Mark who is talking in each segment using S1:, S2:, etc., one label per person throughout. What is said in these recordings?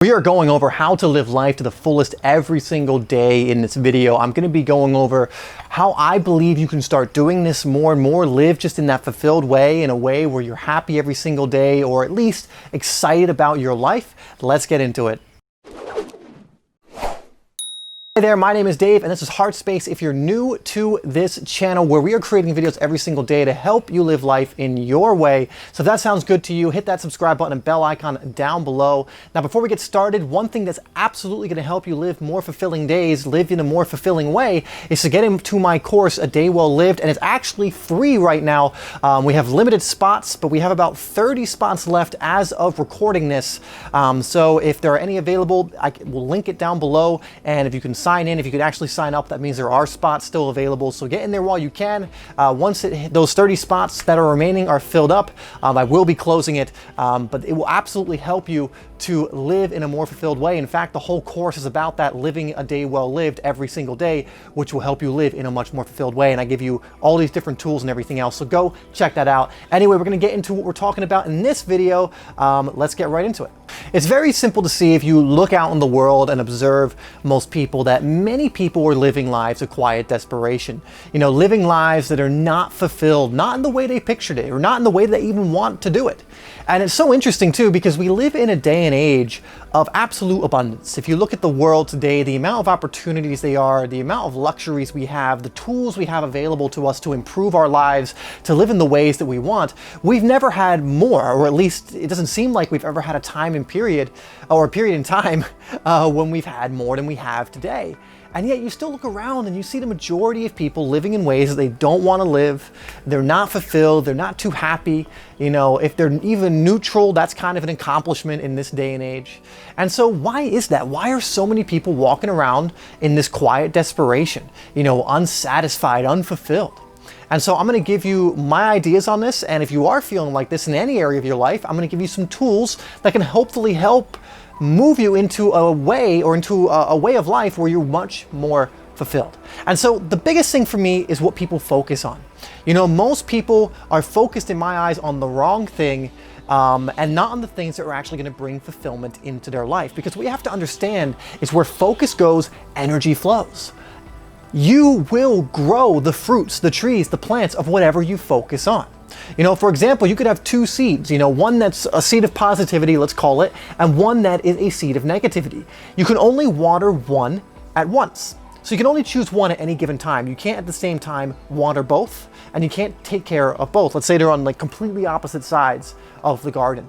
S1: We are going over how to live life to the fullest every single day in this video. I'm going to be going over how I believe you can start doing this more and more, live just in that fulfilled way, in a way where you're happy every single day, or at least excited about your life. Let's get into it. Hey there, my name is Dave and this is HeartSpace. If you're new to this channel where we are creating videos every single day to help you live life in your way. So if that sounds good to you, hit that subscribe button and bell icon down below. Now before we get started, one thing that's absolutely going to help you live more fulfilling days, live in a more fulfilling way, is to get into my course, A Day Well Lived, and it's actually free right now. We have limited spots, but we have about 30 spots left as of recording this. So if there are any available, I will link it down below, and if you can sign in, if you could actually sign up, that means there are spots still available. So get in there while you can. Once those 30 spots that are remaining are filled up, I will be closing it, but it will absolutely help you to live in a more fulfilled way. In fact, the whole course is about that, living a day well lived every single day, which will help you live in a much more fulfilled way. And I give you all these different tools and everything else. So go check that out. Anyway, we're going to get into what we're talking about in this video. Let's get right into it. It's very simple to see if you look out in the world and observe most people that many people are living lives of quiet desperation. You know, living lives that are not fulfilled, not in the way they pictured it, or not in the way they even want to do it. And it's so interesting too, because we live in a day and age of absolute abundance. If you look at the world today, the amount of opportunities they are, the amount of luxuries we have, the tools we have available to us to improve our lives, to live in the ways that we want, we've never had more, or at least it doesn't seem like we've ever had a time in period, or a period in time when we've had more than we have today. And yet you still look around and you see the majority of people living in ways that they don't want to live. They're not fulfilled. They're not too happy. You know, if they're even neutral, that's kind of an accomplishment in this day and age. And so why is that? Why are so many people walking around in this quiet desperation, you know, unsatisfied, unfulfilled? And so I'm going to give you my ideas on this. And if you are feeling like this in any area of your life, I'm going to give you some tools that can hopefully help move you into a way, or into a way of life where you're much more fulfilled. And so the biggest thing for me is what people focus on. You know, most people are focused in my eyes on the wrong thing, and not on the things that are actually going to bring fulfillment into their life. Because what you have to understand is where focus goes, energy flows. You will grow the fruits, the trees, the plants of whatever you focus on. You know, for example, you could have two seeds, you know, one that's a seed of positivity, let's call it, and one that is a seed of negativity. You can only water one at once. So you can only choose one at any given time. You can't at the same time water both, and you can't take care of both. Let's say they're on like completely opposite sides of the garden.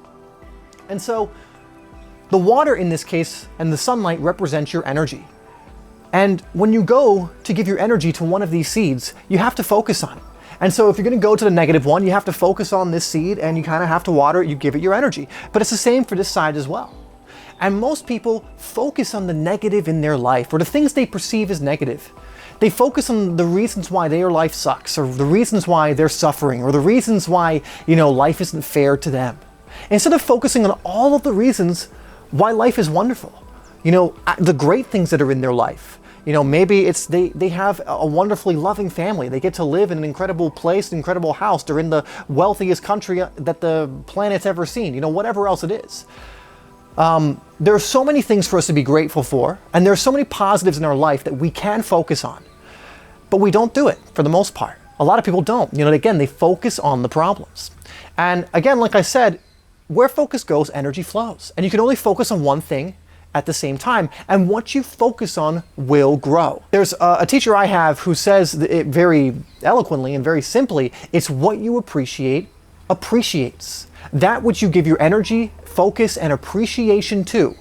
S1: And so the water in this case and the sunlight represent your energy. And when you go to give your energy to one of these seeds, you have to focus on it. And so if you're going to go to the negative one, you have to focus on this seed and you kind of have to water it, you give it your energy. But it's the same for this side as well. And most people focus on the negative in their life, or the things they perceive as negative. They focus on the reasons why their life sucks, or the reasons why they're suffering, or the reasons why, you know, life isn't fair to them. Instead of focusing on all of the reasons why life is wonderful, you know, the great things that are in their life. You know, maybe it's they have a wonderfully loving family. They get to live in an incredible place, an incredible house. They're in the wealthiest country that the planet's ever seen. You know, whatever else it is. There are so many things for us to be grateful for, and there are so many positives in our life that we can focus on. But we don't do it for the most part. A lot of people don't. You know, again, they focus on the problems. And again, like I said, where focus goes, energy flows. And you can only focus on one thing at the same time, and what you focus on will grow. There's a teacher I have who says it very eloquently and very simply, it's what you appreciate appreciates. That which you give your energy, focus, and appreciation to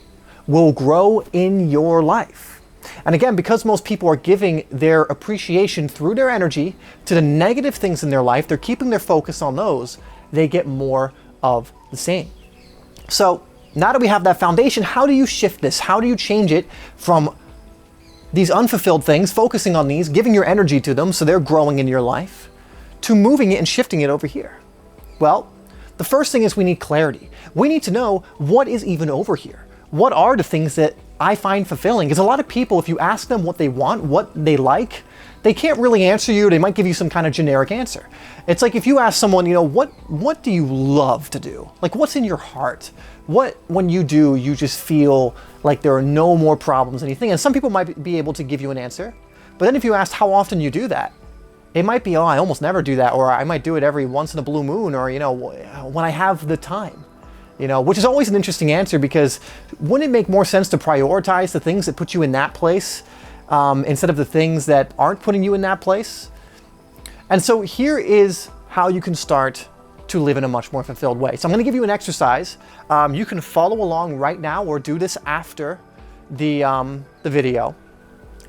S1: will grow in your life. And again, because most people are giving their appreciation through their energy to the negative things in their life, they're keeping their focus on those, they get more of the same. So now that we have that foundation, how do you shift this? How do you change it from these unfulfilled things, focusing on these, giving your energy to them so they're growing in your life, to moving it and shifting it over here? Well, the first thing is we need clarity. We need to know what is even over here. What are the things that I find fulfilling. Because a lot of people, if you ask them what they want, what they like, they can't really answer you. They might give you some kind of generic answer. It's like if you ask someone, you know, what do you love to do? Like, what's in your heart? What, when you do, you just feel like there are no more problems, anything? And some people might be able to give you an answer. But then if you ask how often you do that, it might be, oh, I almost never do that, or I might do it every once in a blue moon, or, you know, when I have the time. You know, which is always an interesting answer, because wouldn't it make more sense to prioritize the things that put you in that place instead of the things that aren't putting you in that place? And so here is how you can start to live in a much more fulfilled way. So I'm going to give you an exercise. You can follow along right now or do this after the video.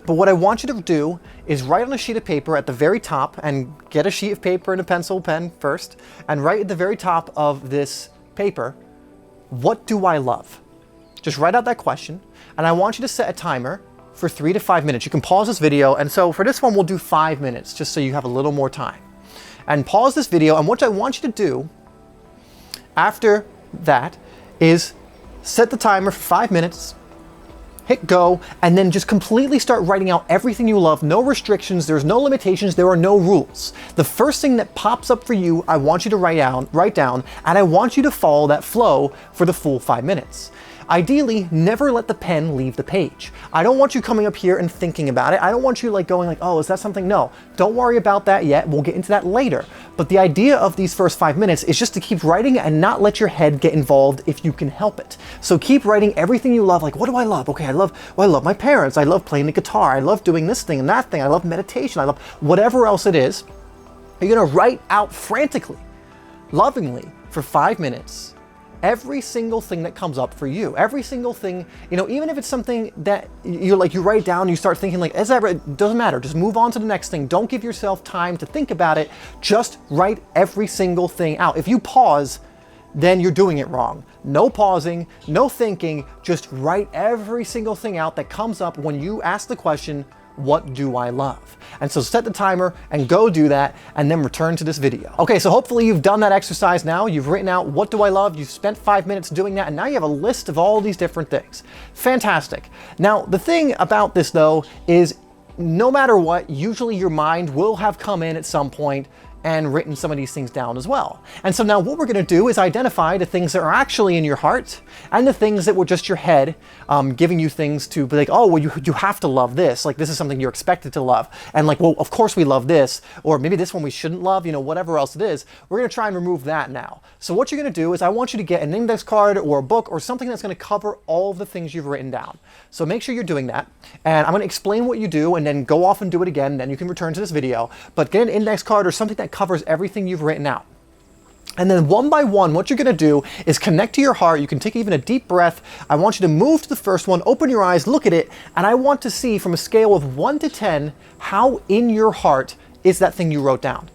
S1: But what I want you to do is write on a sheet of paper at the very top, and get a sheet of paper and a pencil pen first, and write at the very top of this paper, what do I love? Just write out that question, and I want you to set a timer for 3 to 5 minutes. You can pause this video, and so for this one we'll do 5 minutes, just so you have a little more time. And pause this video, and what I want you to do after that is set the timer for 5 minutes, hit go, and then just completely start writing out everything you love. No restrictions, there's no limitations, there are no rules. The first thing that pops up for you, I want you to write down, and I want you to follow that flow for the full 5 minutes. Ideally, never let the pen leave the page. I don't want you coming up here and thinking about it. I don't want you like going like, oh, is that something? No, don't worry about that yet. We'll get into that later. But the idea of these first 5 minutes is just to keep writing and not let your head get involved if you can help it. So keep writing everything you love. Like, what do I love? Okay, I love my parents. I love playing the guitar. I love doing this thing and that thing. I love meditation. I love whatever else it is. You're gonna write out frantically, lovingly for 5 minutes. Every single thing that comes up for you, every single thing, you know, even if it's something that you write down, you start thinking like, it doesn't matter, just move on to the next thing. Don't give yourself time to think about it. Just write every single thing out. If you pause, then you're doing it wrong. No pausing, no thinking, just write every single thing out that comes up when you ask the question, what do I love? And so set the timer and go do that, and then return to this video. Okay, so hopefully you've done that exercise now. You've written out what do I love, you've spent 5 minutes doing that, and now you have a list of all these different things. Fantastic. Now, the thing about this though is no matter what, usually your mind will have come in at some point and written some of these things down as well. And so now what we're gonna do is identify the things that are actually in your heart and the things that were just your head giving you things to be like, oh, well, you have to love this. Like, this is something you're expected to love. And like, well, of course we love this, or maybe this one we shouldn't love, you know, whatever else it is. We're gonna try and remove that now. So what you're gonna do is I want you to get an index card or a book or something that's gonna cover all of the things you've written down. So make sure you're doing that. And I'm gonna explain what you do and then go off and do it again. Then you can return to this video, but get an index card or something that covers everything you've written out. And then one by one, what you're gonna do is connect to your heart. You can take even a deep breath. I want you to move to the first one, open your eyes, look at it, and I want to see from a scale of 1 to 10, how in your heart is that thing you wrote down.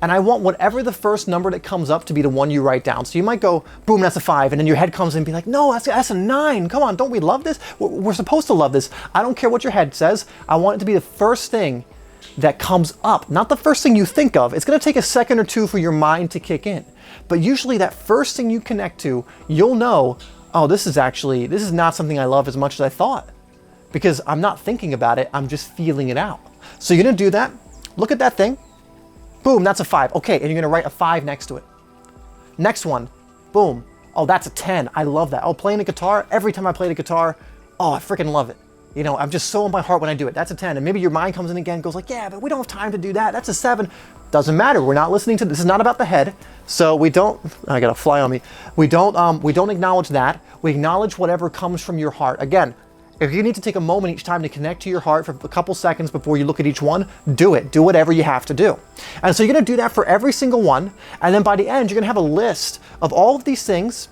S1: And I want whatever the first number that comes up to be the one you write down. So you might go, boom, that's a 5. And then your head comes in and be like, no, that's a 9. Come on, don't we love this? We're supposed to love this. I don't care what your head says. I want it to be the first thing that comes up, not the first thing you think of. It's gonna take a second or two for your mind to kick in. But usually that first thing you connect to, you'll know, oh, this is not something I love as much as I thought. Because I'm not thinking about it, I'm just feeling it out. So you're gonna do that, look at that thing, boom, that's a 5. Okay, and you're gonna write a 5 next to it. Next one, boom, oh, that's a 10, I love that. Oh, playing the guitar, every time I play the guitar, oh, I freaking love it. You know, I'm just so in my heart when I do it. That's a 10. And maybe your mind comes in again, goes like, yeah, but we don't have time to do that. That's a 7. Doesn't matter. We're not listening to this. Is not about the head. So we don't, I got a fly on me. We don't acknowledge that. We acknowledge whatever comes from your heart. Again, if you need to take a moment each time to connect to your heart for a couple seconds before you look at each one, do it. Do whatever you have to do. And so you're gonna do that for every single one. And then by the end, you're gonna have a list of all of these things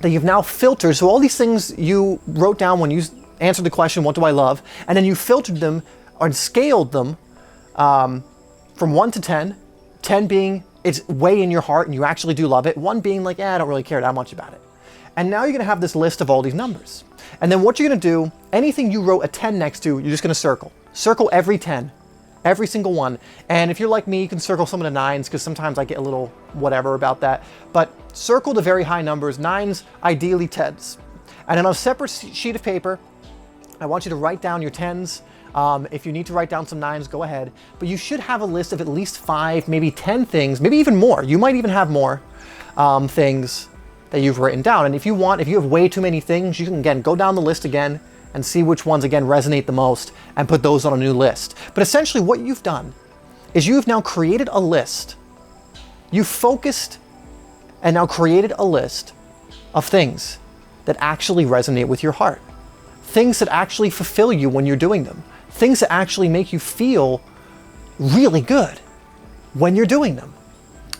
S1: that you've now filtered. So all these things you wrote down when you answered the question, what do I love? And then you filtered them and scaled them from 1 to 10, 10 being it's way in your heart and you actually do love it, 1 being like, I don't really care that much about it. And now you're gonna have this list of all these numbers. And then what you're gonna do, anything you wrote a 10 next to, you're just gonna circle. Circle every 10, every single one. And if you're like me, you can circle some of the 9s because sometimes I get a little whatever about that. But circle the very high numbers, 9s, ideally 10s. And on a separate sheet of paper, I want you to write down your 10s. If you need to write down some 9s, go ahead. But you should have a list of at least 5, maybe 10 things, maybe even more. You might even have more things that you've written down. And if you have way too many things, you can, again, go down the list again and see which ones, again, resonate the most and put those on a new list. But essentially what you've done is you've now created a list. You've focused and now created a list of things that actually resonate with your heart. Things that actually fulfill you when you're doing them. Things that actually make you feel really good when you're doing them.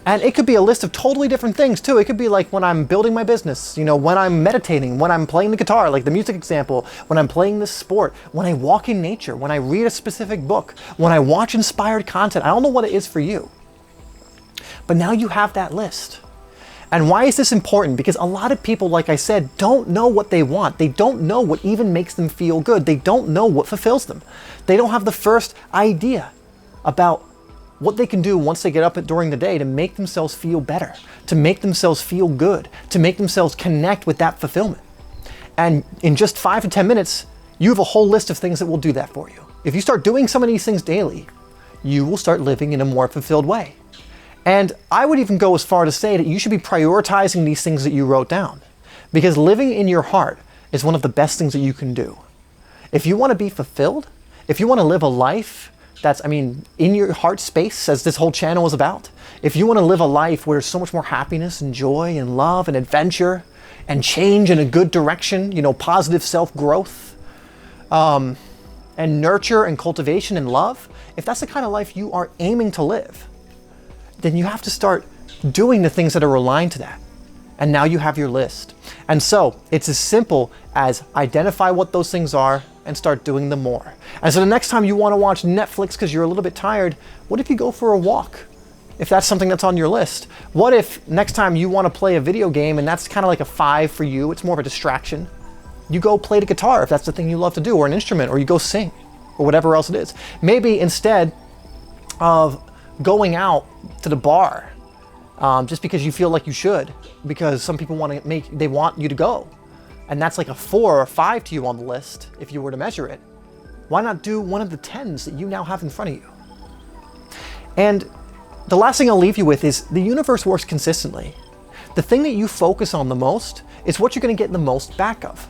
S1: And it could be a list of totally different things too. It could be like when I'm building my business, when I'm meditating, when I'm playing the guitar, like the music example, when I'm playing this sport, when I walk in nature, when I read a specific book, when I watch inspired content. I don't know what it is for you. But now you have that list. And why is this important? Because a lot of people, like I said, don't know what they want. They don't know what even makes them feel good. They don't know what fulfills them. They don't have the first idea about what they can do once they get up during the day to make themselves feel better, to make themselves feel good, to make themselves connect with that fulfillment. And in just 5 to 10 minutes, you have a whole list of things that will do that for you. If you start doing some of these things daily, you will start living in a more fulfilled way. And I would even go as far to say that you should be prioritizing these things that you wrote down, because living in your heart is one of the best things that you can do. If you want to be fulfilled, if you want to live a life that's, in your heart space, as this whole channel is about, if you want to live a life where there's so much more happiness and joy and love and adventure and change in a good direction, positive self-growth, and nurture and cultivation and love, if that's the kind of life you are aiming to live, then you have to start doing the things that are aligned to that. And now you have your list. And so it's as simple as identify what those things are and start doing them more. And so the next time you want to watch Netflix because you're a little bit tired, what if you go for a walk? If that's something that's on your list. What if next time you want to play a video game and that's kind of like a 5 for you, it's more of a distraction, you go play the guitar if that's the thing you love to do, or an instrument, or you go sing, or whatever else it is. Maybe instead of going out to the bar just because you feel like you should, because some people they want you to go, and that's like a 4 or 5 to you on the list if you were to measure it, why not do one of the 10s that you now have in front of you? And the last thing I'll leave you with is the universe works consistently. The thing that you focus on the most is what you're going to get the most back of.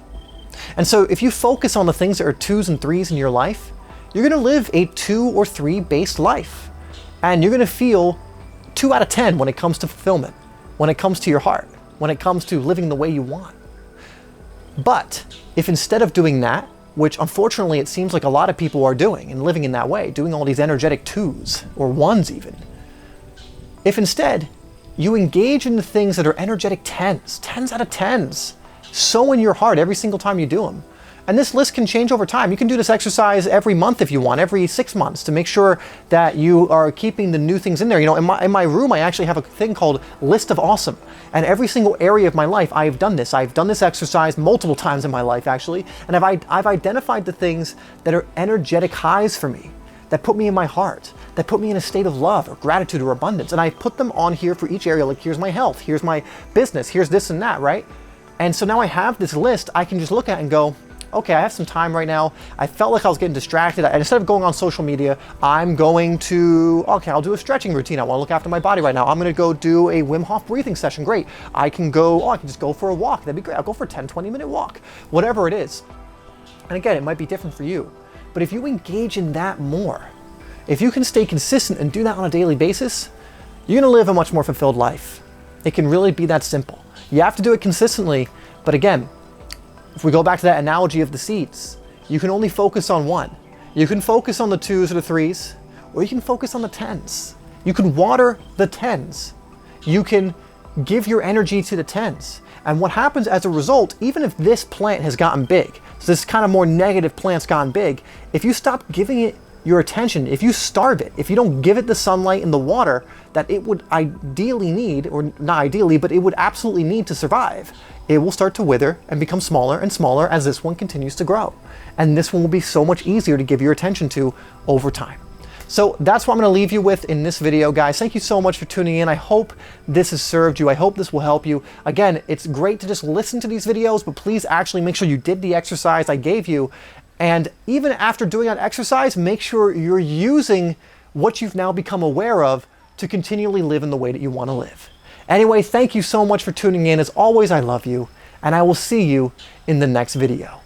S1: And so if you focus on the things that are 2s and 3s in your life, you're going to live a 2 or 3 based life. And you're going to feel 2 out of 10 when it comes to fulfillment, when it comes to your heart, when it comes to living the way you want. But if instead of doing that, which unfortunately it seems like a lot of people are doing and living in that way, doing all these energetic 2s or 1s even, if instead you engage in the things that are energetic 10s out of 10s, so in your heart every single time you do them. And this list can change over time. You can do this exercise every month if you want, every 6 months, to make sure that you are keeping the new things in there. In my room, I actually have a thing called List of Awesome. And every single area of my life, I've done this. I've done this exercise multiple times in my life, actually. And I've identified the things that are energetic highs for me, that put me in my heart, that put me in a state of love or gratitude or abundance. And I put them on here for each area. Like, here's my health, here's my business, here's this and that, right? And so now I have this list I can just look at and go, okay, I have some time right now. I felt like I was getting distracted. Instead of going on social media, I'm going to, I'll do a stretching routine. I want to look after my body right now. I'm going to go do a Wim Hof breathing session. Great. I can just go for a walk. That'd be great. I'll go for a 10, 20-minute walk, whatever it is. And again, it might be different for you. But if you engage in that more, if you can stay consistent and do that on a daily basis, you're going to live a much more fulfilled life. It can really be that simple. You have to do it consistently. But again, if we go back to that analogy of the seeds, you can only focus on one. You can focus on the 2s or the 3s, or you can focus on the 10s. You can water the 10s. You can give your energy to the 10s. And what happens as a result, even if this plant has gotten big, so this kind of more negative plant's gotten big, if you stop giving it your attention, if you starve it, if you don't give it the sunlight and the water that it would ideally need, or not ideally, but it would absolutely need to survive, it will start to wither and become smaller and smaller as this one continues to grow. And this one will be so much easier to give your attention to over time. So that's what I'm going to leave you with in this video, guys. Thank you so much for tuning in. I hope this has served you. I hope this will help you. Again, it's great to just listen to these videos, but please actually make sure you did the exercise I gave you. And even after doing that exercise, make sure you're using what you've now become aware of to continually live in the way that you want to live. Anyway, thank you so much for tuning in. As always, I love you, and I will see you in the next video.